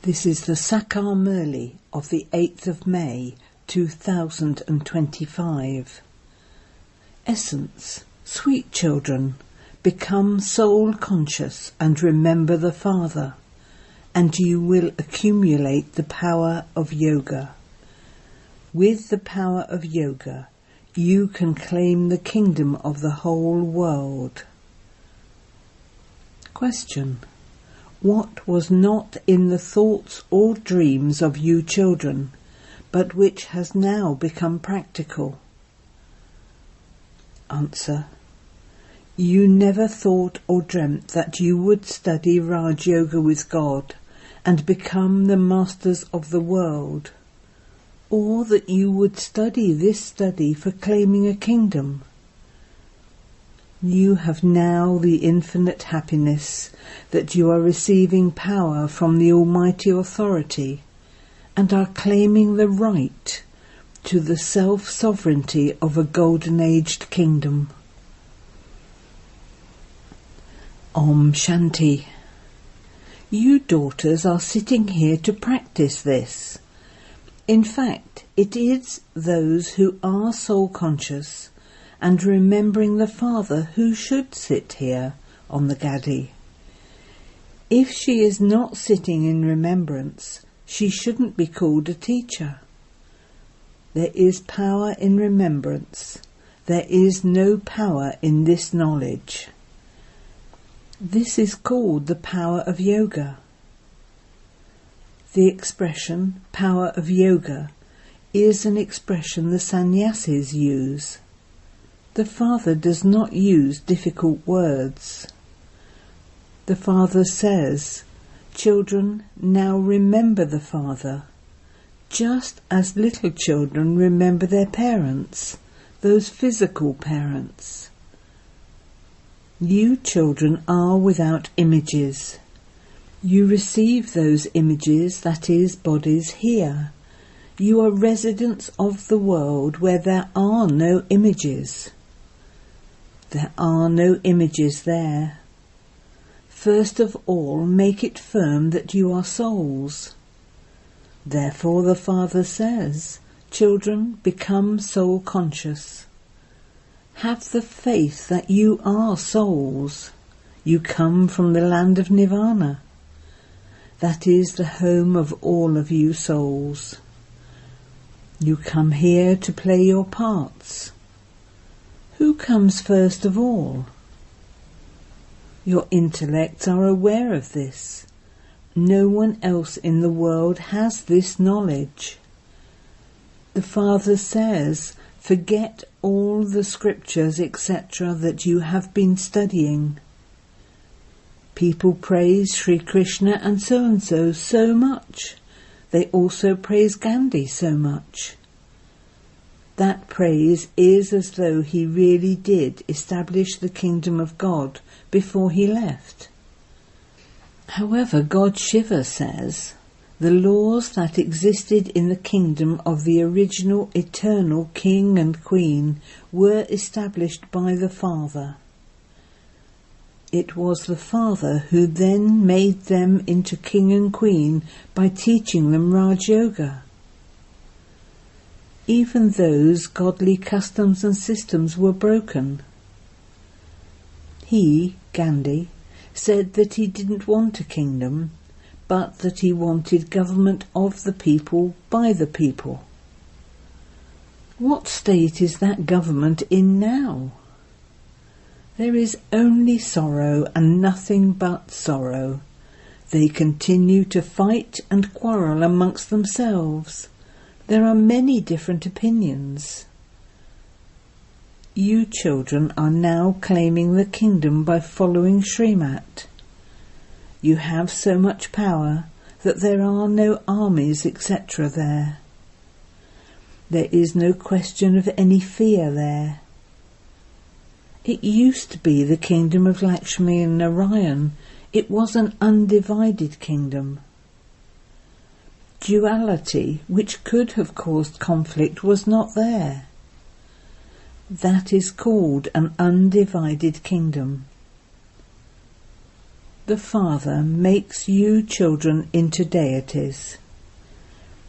This is the Sakar Murli of the 8th of May 2025. Essence: sweet children, become soul conscious and remember the Father, and you will accumulate the power of yoga. With the power of yoga, you can claim the kingdom of the whole world. Question: what was not in the thoughts or dreams of you children, but which has now become practical? Answer: you never thought or dreamt that you would study Raj Yoga with God and become the masters of the world, or that you would study this study for claiming a kingdom. You have now the infinite happiness that you are receiving power from the Almighty Authority and are claiming the right to the self-sovereignty of a golden-aged kingdom. Om Shanti. You daughters are sitting here to practice this. In fact, it is those who are soul-conscious and remembering the Father who should sit here on the gadi. If she is not sitting in remembrance, she shouldn't be called a teacher. There is power in remembrance. There is no power in this knowledge. This is called the power of yoga. The expression power of yoga is an expression the sannyasis use. The Father does not use difficult words. The Father says, "Children, now remember the Father," just as little children remember their parents, those physical parents. You children are without images. You receive those images, that is, bodies, here. You are residents of the world where there are no images. There are no images there. First of all, make it firm that you are souls. Therefore the Father says, "Children, become soul conscious." Have the faith that you are souls. You come from the land of Nirvana. That is the home of all of you souls. You come here to play your parts. Who comes first of all? Your intellects are aware of this. No one else in the world has this knowledge. The Father says, forget all the scriptures, etc. that you have been studying. People praise Sri Krishna and so much. They also praise Gandhi so much. That praise is as though he really did establish the kingdom of God before he left. However, God Shiva says, the laws that existed in the kingdom of the original eternal king and queen were established by the Father. It was the Father who then made them into king and queen by teaching them Raj Yoga. Even those godly customs and systems were broken. He, Gandhi, said that he didn't want a kingdom, but that he wanted government of the people by the people. What state is that government in now? There is only sorrow and nothing but sorrow. They continue to fight and quarrel amongst themselves. There are many different opinions. You children are now claiming the kingdom by following Srimat. You have so much power that there are no armies, etc. there. There is no question of any fear there. It used to be the kingdom of Lakshmi and Narayan. It was an undivided kingdom. Duality, which could have caused conflict, was not there. That is called an undivided kingdom. The Father makes you children into deities.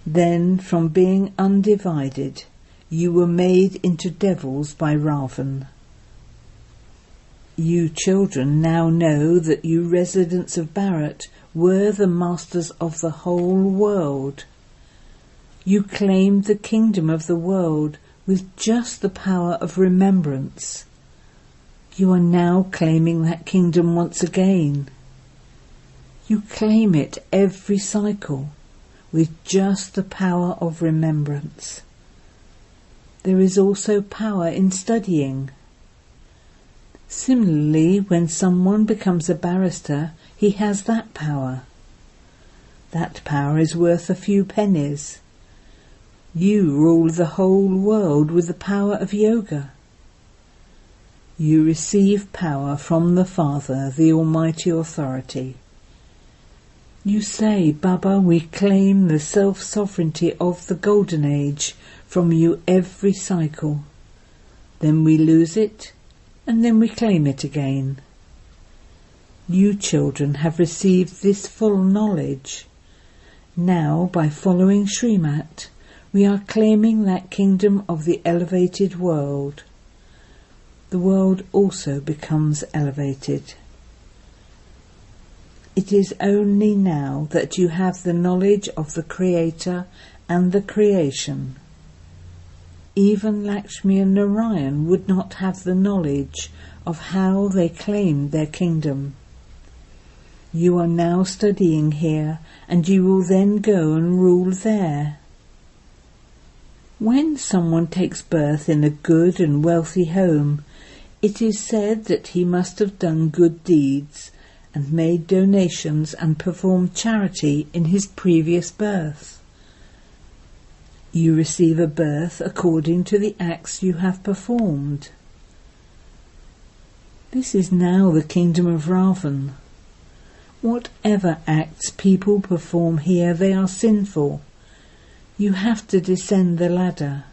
Then, from being undivided, you were made into devils by Ravan. You children now know that you residents of Bharat were the masters of the whole world. You claimed the kingdom of the world with just the power of remembrance. You are now claiming that kingdom once again. You claim it every cycle with just the power of remembrance. There is also power in studying. Similarly, when someone becomes a barrister, he has that power. That power is worth a few pennies. You rule the whole world with the power of yoga. You receive power from the Father, the Almighty Authority. You say, Baba, we claim the self-sovereignty of the Golden Age from you every cycle. Then we lose it, and then we claim it again. You children have received this full knowledge. Now, by following Srimat, we are claiming that kingdom of the elevated world. The world also becomes elevated. It is only now that you have the knowledge of the Creator and the creation. Even Lakshmi and Narayan would not have the knowledge of how they claimed their kingdom. You are now studying here, and you will then go and rule there. When someone takes birth in a good and wealthy home, it is said that he must have done good deeds and made donations and performed charity in his previous birth. You receive a birth according to the acts you have performed. This is now the kingdom of Ravan. Whatever acts people perform here, they are sinful. You have to descend the ladder.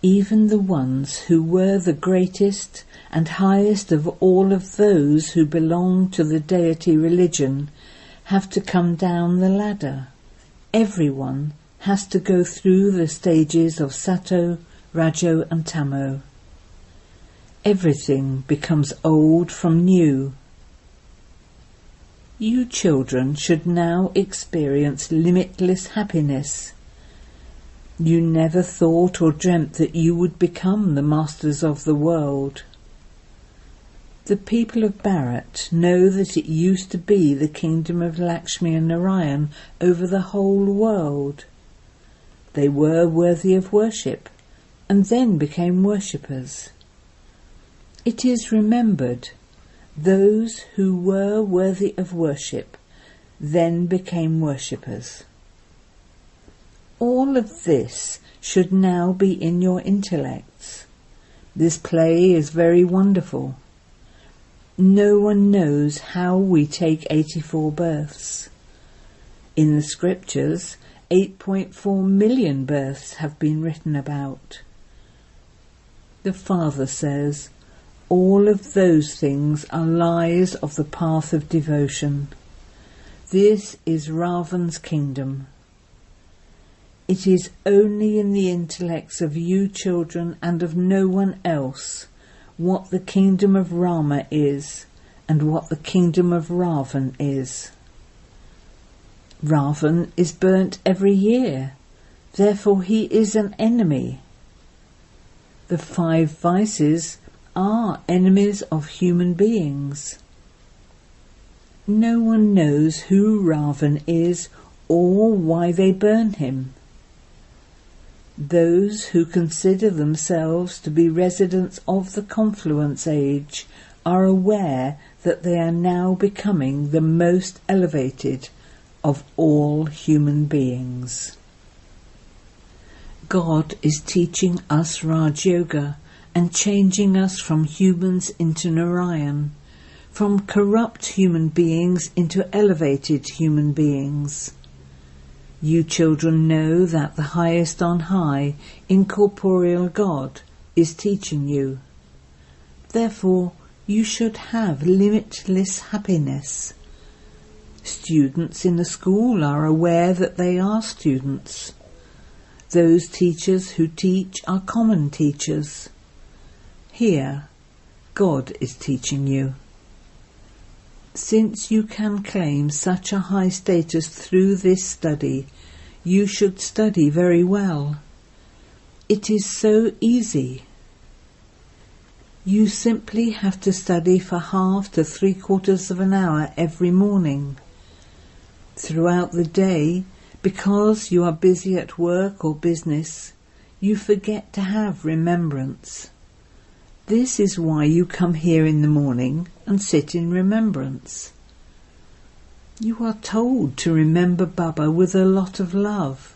Even the ones who were the greatest and highest of all of those who belong to the deity religion have to come down the ladder. Everyone has to go through the stages of Sato, Rajo and Tamo. Everything becomes old from new. You children should now experience limitless happiness. You never thought or dreamt that you would become the masters of the world. The people of Bharat know that it used to be the kingdom of Lakshmi and Narayan over the whole world. They were worthy of worship, and then became worshippers. It is remembered, those who were worthy of worship then became worshippers. All of this should now be in your intellects. This play is very wonderful. No one knows how we take 84 births. In the scriptures, 8.4 million births have been written about. The Father says, all of those things are lies of the path of devotion. This is Ravan's kingdom. It is only in the intellects of you children and of no one else what the kingdom of Rama is and what the kingdom of Ravan is. Ravan is burnt every year, therefore he is an enemy. The 5 vices are enemies of human beings. No one knows who Ravan is or why they burn him. Those who consider themselves to be residents of the confluence age are aware that they are now becoming the most elevated of all human beings. God is teaching us Raj Yoga and changing us from humans into Narayan, from corrupt human beings into elevated human beings. You children know that the highest on high, incorporeal God, is teaching you. Therefore, You should have limitless happiness. Students in a school are aware that they are students. Those teachers who teach are common teachers. Here, God is teaching you. Since you can claim such a high status through this study, you should study very well. It is so easy. You simply have to study for half to 3/4 of an hour every morning. Throughout the day, because you are busy at work or business, you forget to have remembrance. This is why you come here in the morning and sit in remembrance. You are told to remember Baba with a lot of love.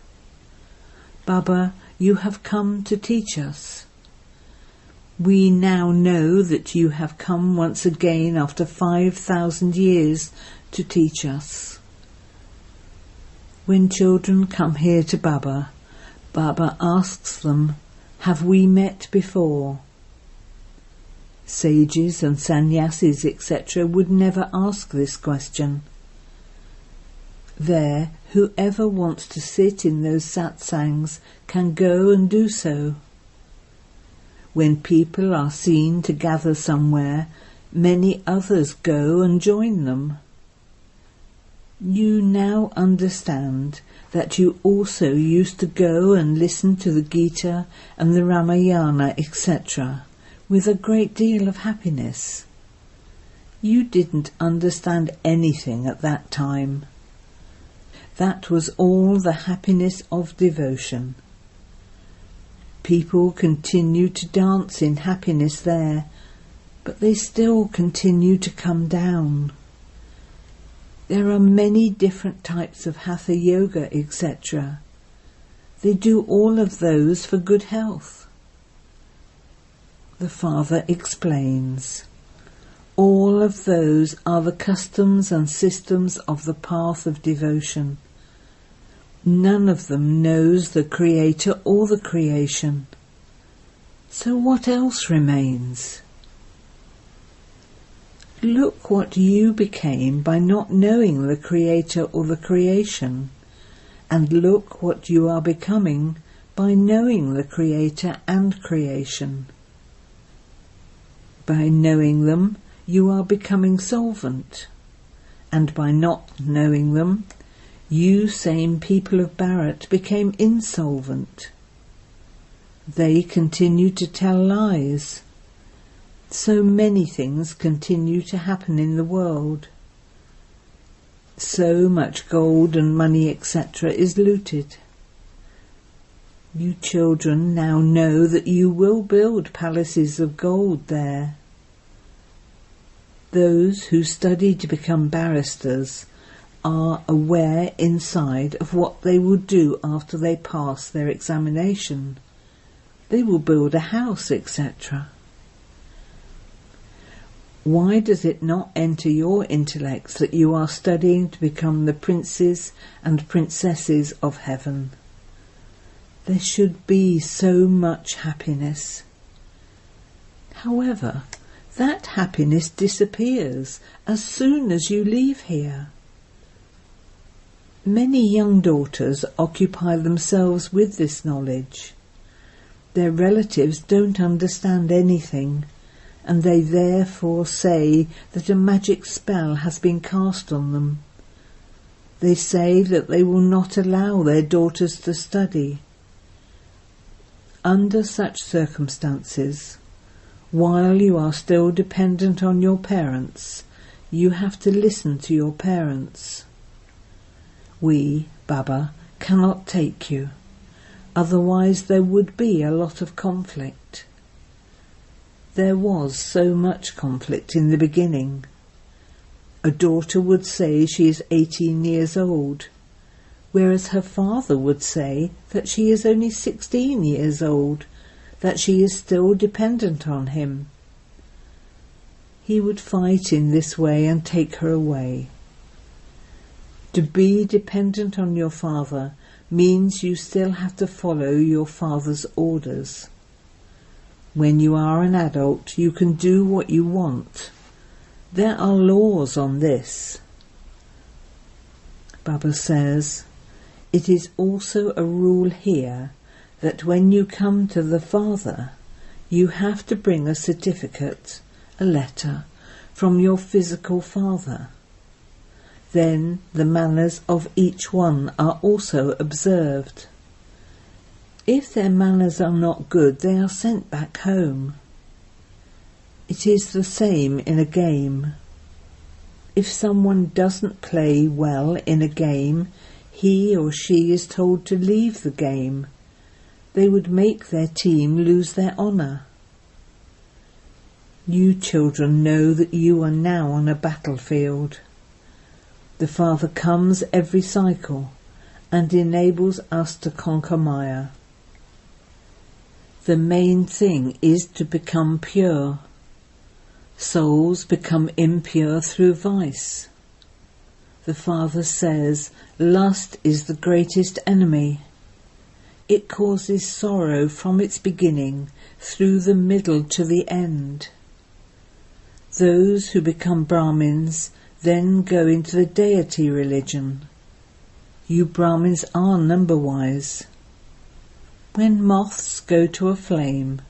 Baba, you have come to teach us. We now know that you have come once again after 5,000 years to teach us. When children come here to Baba, Baba asks them, have we met before? Sages and sannyasis, etc. would never ask this question. There, whoever wants to sit in those satsangs can go and do so. When people are seen to gather somewhere, many others go and join them. You now understand that you also used to go and listen to the Gita and the Ramayana, etc., with a great deal of happiness. You didn't understand anything at that time. That was all the happiness of devotion. People continue to dance in happiness there, but they still continue to come down. There are many different types of hatha yoga, etc. They do all of those for good health. The Father explains, all of those are the customs and systems of the path of devotion. None of them knows the Creator or the creation. So what else remains? Look what you became by not knowing the Creator or the creation, and look what you are becoming by knowing the Creator and creation. By knowing them, you are becoming solvent, and by not knowing them, you same people of Bharat became insolvent. They continue to tell lies. So many things continue to happen in the world. So much gold and money, etc. is looted. You children now know that you will build palaces of gold there. Those who study to become barristers are aware inside of what they will do after they pass their examination. They will build a house, etc. Why does it not enter your intellects that you are studying to become the princes and princesses of heaven? There should be so much happiness. However, that happiness disappears as soon as you leave here. Many young daughters occupy themselves with this knowledge. Their relatives don't understand anything, and they therefore say that a magic spell has been cast on them. They say that they will not allow their daughters to study. Under such circumstances, while you are still dependent on your parents, you have to listen to your parents. We, Baba, cannot take you, otherwise there would be a lot of conflict. There was so much conflict in the beginning. A daughter would say she is 18 years old, whereas her father would say that she is only 16 years old, that she is still dependent on him. He would fight in this way and take her away. To be dependent on your father means you still have to follow your father's orders. When you are an adult, you can do what you want. There are laws on this. Baba says, it is also a rule here that when you come to the Father, you have to bring a certificate, a letter, from your physical father. Then the manners of each one are also observed. If their manners are not good, they are sent back home. It is the same in a game. If someone doesn't play well in a game, he or she is told to leave the game. They would make their team lose their honour. You children know that you are now on a battlefield. The Father comes every cycle and enables us to conquer Maya. The main thing is to become pure. Souls become impure through vice. The Father says, lust is the greatest enemy. It causes sorrow from its beginning through the middle to the end. Those who become Brahmins then go into the deity religion. You Brahmins are number-wise. When moths go to a flame,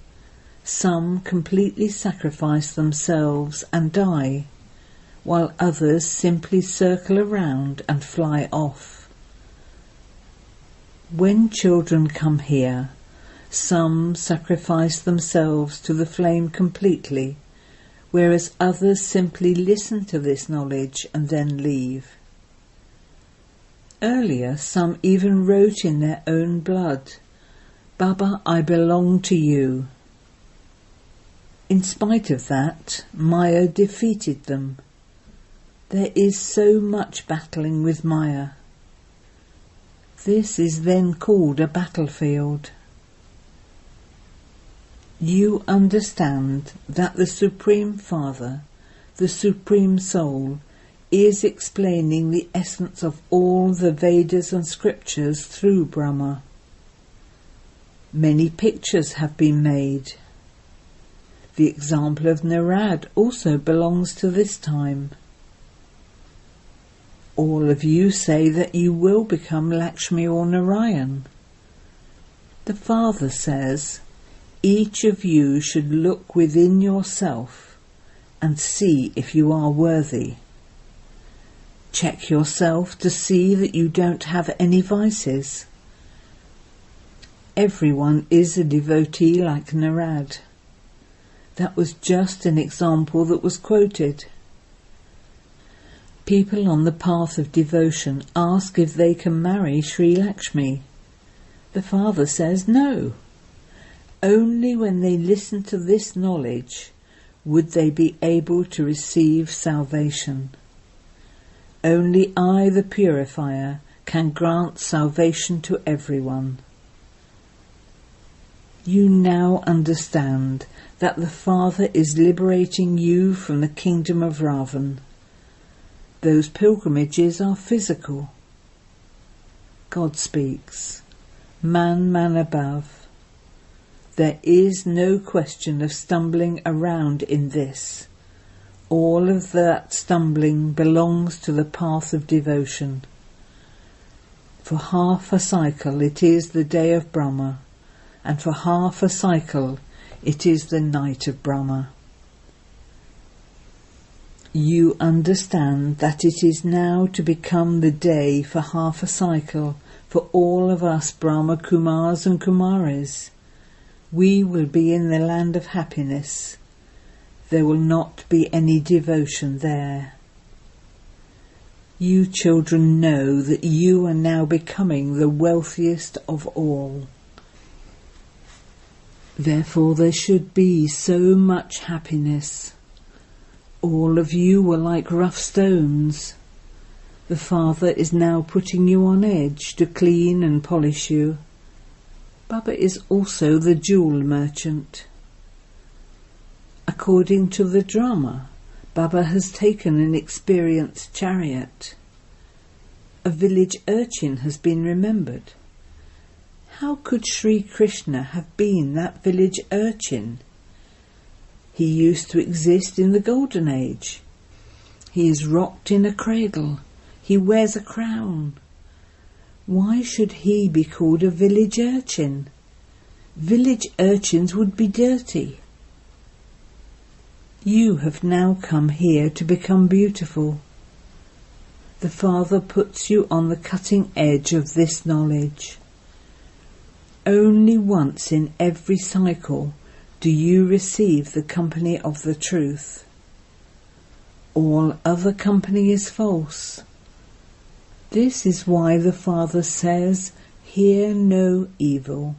some completely sacrifice themselves and die, while others simply circle around and fly off. When children come here, some sacrifice themselves to the flame completely, whereas others simply listen to this knowledge and then leave. Earlier, some even wrote in their own blood, "Baba, I belong to you." In spite of that, Maya defeated them. There is so much battling with Maya. This is then called a battlefield. You understand that the Supreme Father, the Supreme Soul, is explaining the essence of all the Vedas and scriptures through Brahma. Many pictures have been made. The example of Narad also belongs to this time. All of you say that you will become Lakshmi or Narayan. The Father says, each of you should look within yourself and see if you are worthy. Check yourself to see that you don't have any vices. Everyone is a devotee like Narad. That was just an example that was quoted. People on the path of devotion ask if they can marry Sri Lakshmi. The Father says no. Only when they listen to this knowledge would they be able to receive salvation. Only I, the Purifier, can grant salvation to everyone. You now understand that the Father is liberating you from the kingdom of Ravan. Those pilgrimages are physical. God speaks, man above. There is no question of stumbling around in this. All of that stumbling belongs to the path of devotion. For half a cycle it is the day of Brahma, and for half a cycle it is the night of Brahma. You understand that it is now to become the day for half a cycle for all of us Brahma Kumars and Kumaris. We will be in the land of happiness. There will not be any devotion there. You children know that you are now becoming the wealthiest of all. Therefore there should be so much happiness. All of you were like rough stones. The Father is now putting you on edge to clean and polish you. Baba is also the jewel merchant. According to the drama, Baba has taken an experienced chariot. A village urchin has been remembered. How could Sri Krishna have been that village urchin? He used to exist in the Golden Age. He is rocked in a cradle. He wears a crown. Why should he be called a village urchin? Village urchins would be dirty. You have now come here to become beautiful. The Father puts you on the cutting edge of this knowledge. Only once in every cycle do you receive the company of the truth. All other company is false. This is why the Father says, hear no evil.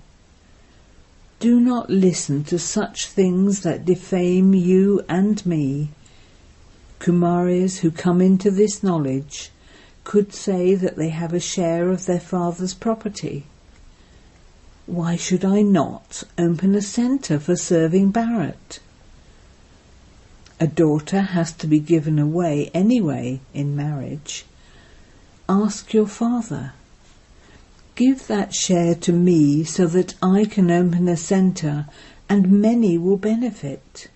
Do not listen to such things that defame you and me. Kumaris who come into this knowledge could say that they have a share of their father's property. Why should I not open a centre for serving Bharat? A daughter has to be given away anyway in marriage. Ask your father. Give that share to me so that I can open a centre and many will benefit.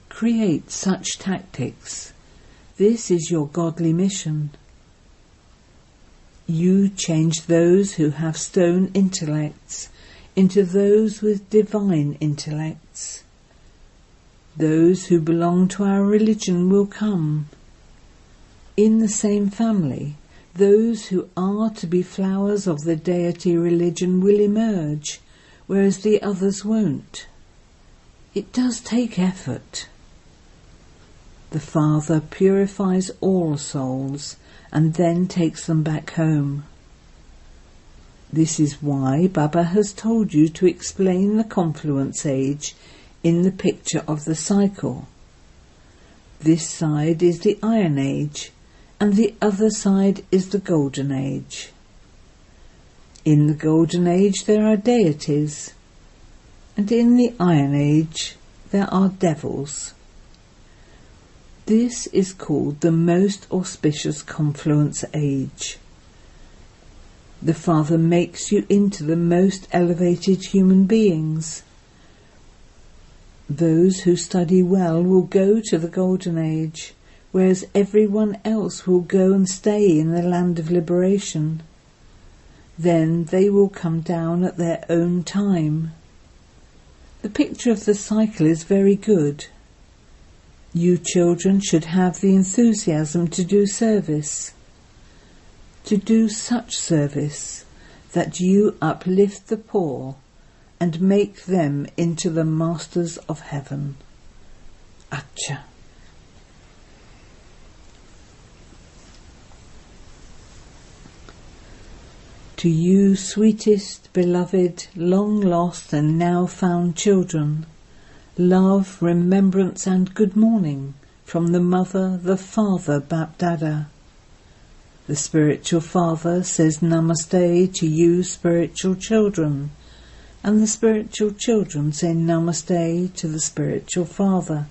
Create such tactics. This is your godly mission. You change those who have stone intellects into those with divine intellects. Those who belong to our religion will come. In the same family, those who are to be flowers of the deity religion will emerge, whereas the others won't. It does take effort. The Father purifies all souls and then takes them back home. This is why Baba has told you to explain the confluence age in the picture of the cycle. This side is the Iron Age, and the other side is the Golden Age. In the Golden Age there are deities, and in the Iron Age there are devils. This is called the most auspicious confluence age. The Father makes you into the most elevated human beings. Those who study well will go to the Golden Age, whereas everyone else will go and stay in the land of liberation. Then they will come down at their own time. The picture of the cycle is very good. You children should have the enthusiasm to do service, to do such service that you uplift the poor and make them into the masters of heaven. Acha. To you, sweetest, beloved, long lost and now found children, love, remembrance and good morning from the Mother, the Father, BapDada. The Spiritual Father says Namaste to you spiritual children, and the spiritual children say Namaste to the Spiritual Father.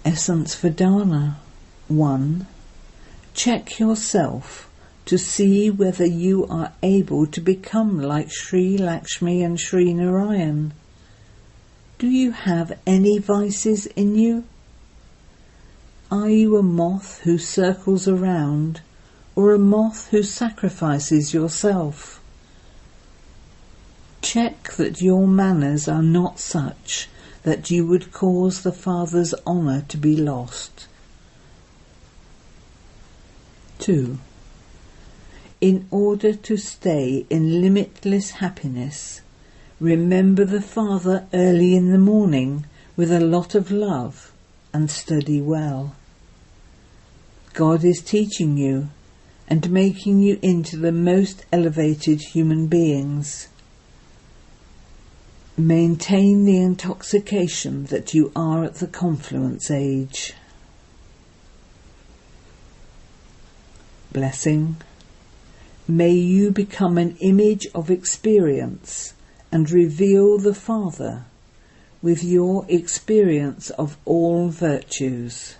Essence for Dana 1. Check yourself to see whether you are able to become like Sri Lakshmi and Sri Narayan. Do you have any vices in you? Are you a moth who circles around, or a moth who sacrifices yourself? Check that your manners are not such that you would cause the Father's honour to be lost. 2. In order to stay in limitless happiness, remember the Father early in the morning with a lot of love and study well. God is teaching you and making you into the most elevated human beings. Maintain the intoxication that you are at the confluence age. Blessing. May you become an image of experience and reveal the Father with your experience of all virtues.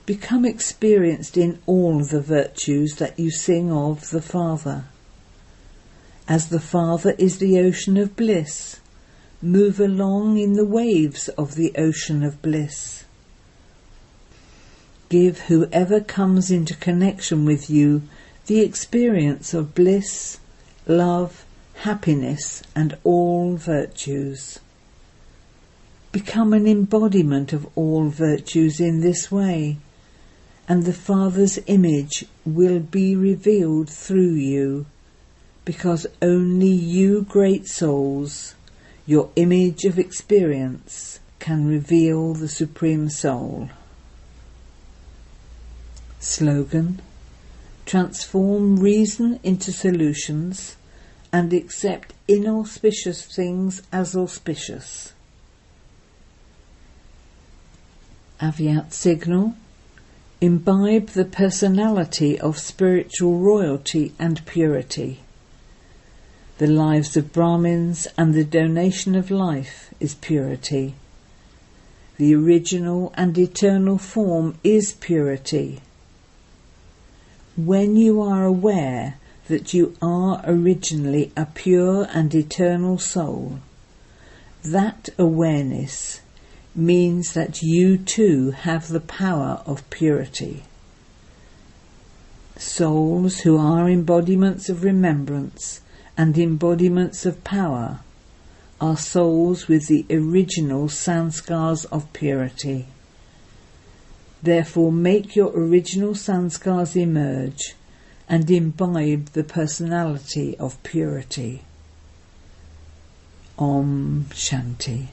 Become experienced in all the virtues that you sing of the Father. As the Father is the ocean of bliss, move along in the waves of the ocean of bliss. Give whoever comes into connection with you the experience of bliss, love, happiness, and all virtues. Become an embodiment of all virtues in this way, and the Father's image will be revealed through you, because only you great souls, your image of experience, can reveal the Supreme Soul. Slogan: transform reason into solutions and accept inauspicious things as auspicious. Avyakt signal: imbibe the personality of spiritual royalty and purity. The lives of Brahmins and the donation of life is purity. The original and eternal form is purity. When you are aware that you are originally a pure and eternal soul, that awareness means that you too have the power of purity. Souls who are embodiments of remembrance and embodiments of power are souls with the original sanskars of purity. Therefore make your original sanskars emerge and imbibe the personality of purity. Om Shanti.